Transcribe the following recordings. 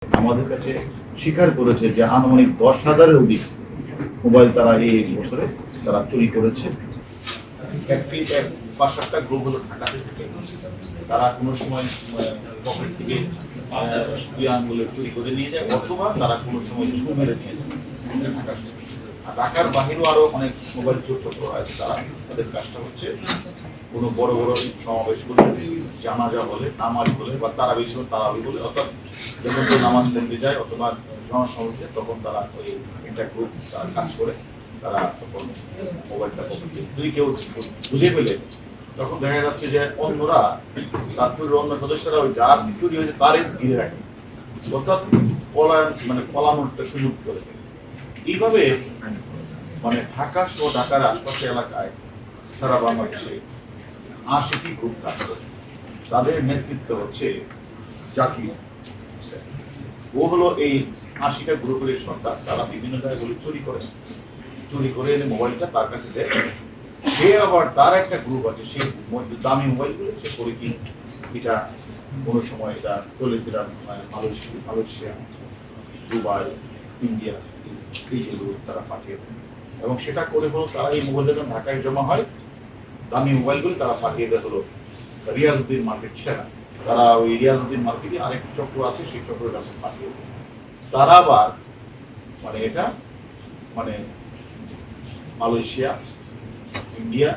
আমাদের কাছে স্বীকার করেছে যে আনুমানিক 10,000-এর অধিক মোবাইল তারা এই বছরে তারা চুরি করেছে। একটি 5-7টা গ্রুপ হলো ঢাকাতে থেকে, তারা কোনো সময় পকেট থেকে দুই আঙ্গুলে চুরি করে নিয়ে যায়, অথবা তারা কোনো সময় ছু মেরে নিয়ে যায় ঢাকা। আর ঢাকার বাহিরেও আরো অনেক মোবাইল চোর চক্র আছে, তারা তাদের কাজটা হচ্ছে কোনো বড় বড় সমাবেশ বলে, জানাজা বলে, নামাজ বলে, বা তারাবি তারাবি বলে, অর্থাৎ যখন কেউ নামাজ পড়তে যায় অথবা জনসমাবেশে, তখন তারা ওই একটা গ্রুপ তারা কাজ করে, তারা তখন মোবাইলটা যদি কেউ বুঝে ফেলে, তখন দেখা যাচ্ছে যে অন্যরা তার চুরির অন্য সদস্যরা ওই যার চুরি হয়েছে তারই ঘিরে রাখে, অর্থাৎ পলায়ন মানে পলানোর সুযোগ করে। এইভাবে মানে ঢাকা সহ ঢাকার আশপাশের এলাকায় সারা বাংলাদেশে 80টি গ্রুপ কাজ করে। তাদের নেতৃত্ব হচ্ছে জাকির। ও হলো এই 80টা গ্রুপের সরকার। তারা বিভিন্ন জায়গাগুলি চুরি করে এনে মোবাইলটা তার কাছে দেয়। সে আবার তার একটা গ্রুপ আছে, সেই দামি মোবাইলগুলো সে করে কি এটা কোনো সময় এটা চলে ফেরার মালয়েশিয়া, দুবাই, ইন্ডিয়া, এই যেগুলো তারা পাঠিয়ে দেয়। এবং সেটা করে হলো তারা এই মোবাইল যখন ঢাকায় জমা হয়, দামি মোবাইলগুলো তারা পাঠিয়ে দেয় হলো রিয়াজউদ্দিন মার্কেট সেরা। তারা ওই রিয়াজউদ্দিন মার্কেটে আরেক চক্র আছে, সেই চক্রের কাছে পাঠিয়ে দেয়। তারা আবার মানে এটা মানে মালয়েশিয়া, ইন্ডিয়া,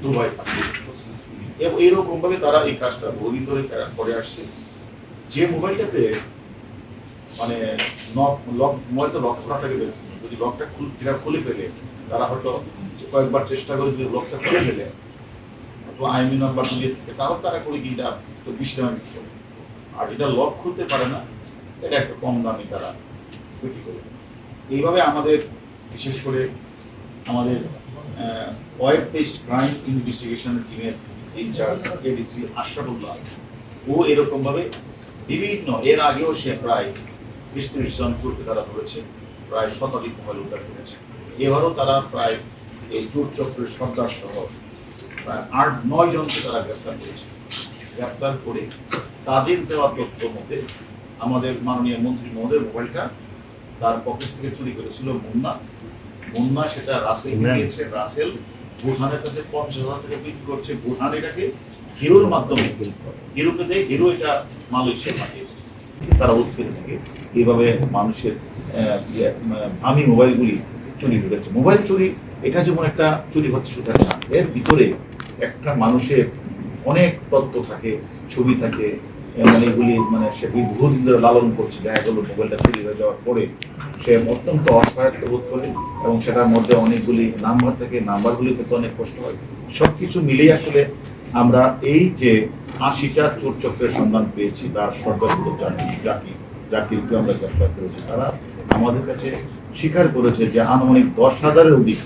দুবাই পাঠিয়ে দেয়। এবং এইরকম ভাবে তারা এই কাজটা বহুদিন ধরে করে আসছে। যে মোবাইলটাতে মানে মোবাইলটা লক করা থাকে, যদি লকটা খুলে ফেলে, তারা হয়তো কয়েকবার চেষ্টা করে যদি লকটা খুলে ফেলে অথবা আইনি নাম্বার দিয়ে থাকে, তাও তারা করে কি এটা তো 20 টাকা বিক্রি করে। আর যেটা লক খুলতে পারে না, এটা একটা কম দামে তারা বিক্রি করে। এইভাবে আমাদের বিশেষ করে আমাদের ওয়েব বেসড ক্রাইম ইনভেস্টিগেশন টিমের ইনচার্জ এডিসি আশরাফুল্লাহ, ও এরকম ভাবে বিভিন্ন এর আগেও সে প্রায় 20-30 জন চোরকে তারা ধরেছে, প্রায় 100টি মোবাইল উদ্ধার করেছে। এবারও তারা প্রায় এই চোর চক্রের সর্দার সহ প্রায় 8-9 জনকে তারা গ্রেপ্তার করেছে। গ্রেপ্তার করে তাদের দেওয়া তথ্য মতে আমাদের মাননীয় মন্ত্রী মহোদয়ের মোবাইলটা তার পকেট থেকে চুরি করেছিল মুন্না সেটা রাসেল দিয়েছে। রাসেল বুরহানের কাছে 50,000 টাকা বিক্রি করছে। বুরহান এটাকে হিরোর মাধ্যমে হিরোকে দেয়, হিরো এটা মালয়েশিয়া পাঠিয়েছে। তারা উৎপেতে থাকে এইভাবে মানুষের দামি মোবাইলগুলি চুরি হয়ে যাচ্ছে। মোবাইল চুরি এটা যেমন একটা চুরি হচ্ছে শুধু না, এর ভিতরে একটা মানুষের অনেক তথ্য থাকে, ছবি থাকে, মানে এগুলি মানে সে বহুদিন ধরে লালন করছে। দেখা গেল মোবাইলটা চুরি হয়ে যাওয়ার পরে সে অত্যন্ত অসহায়ত্ব বোধ করে, এবং সেটার মধ্যে অনেকগুলি নাম্বার থাকে, নাম্বারগুলি পেতে অনেক কষ্ট হয়। সবকিছু মিলিয়ে আসলে আমরা এই যে 80টা চোর চক্রের সন্ধান পেয়েছি, তার সর্দারগুলো জাকিরকে আমরা গ্রেফতার করেছি। তারা আমাদের কাছে স্বীকার করেছে যে আনুমানিক 10,000-এর অধিক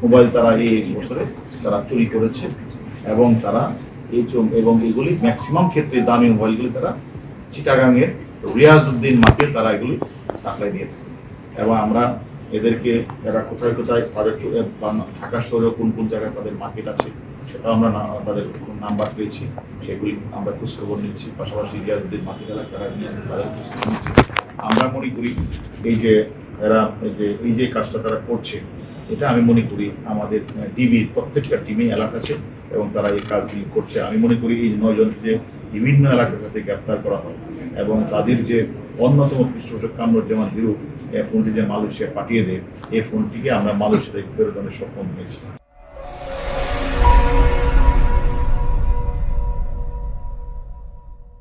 মোবাইল তারা এই বছরে তারা চুরি করেছে, এবং তারা এবং এগুলি ম্যাক্সিমাম ক্ষেত্রে দামি মোবাইলগুলি তারা চিটাগাংয়ের রিয়াজউদ্দিন মার্কেট তারা এগুলি সাপ্লাই দিয়ে থাকে। এবং আমরা এদেরকে এরা কোথায় কোথায় ঢাকা শহরেও কোন কোন জায়গায় তাদের মার্কেট আছে সেটাও আমরা তাদের নাম্বার পেয়েছি, সেগুলি আমরা খোঁজখবর নিচ্ছি। পাশাপাশি রিয়াজউদ্দিন মার্কেট এলাকায় নিয়ে তাদের খোঁজখবর নিচ্ছি। আমরা মনে করি এই যে এরা এই যে কাজটা তারা করছে, এটা আমি মনে করি আমাদের ডিবির প্রত্যেকটা টিমে এলাকা আছে এবং তারা এই কাজগুলি করছে। আমি মনে করি এই 9 জনকে বিভিন্ন এলাকা থেকে গ্রেপ্তার করা হয়, এবং তাদের যে অন্যতম পৃষ্ঠপোষক কামরুজ্জামান হিরো ফোনটি যে মালয়েশিয়া পাঠিয়ে দেয়, এই ফোনটিকে আমরা মালয়েশিয়া থেকে ফেরত আনতে সক্ষম হয়েছি।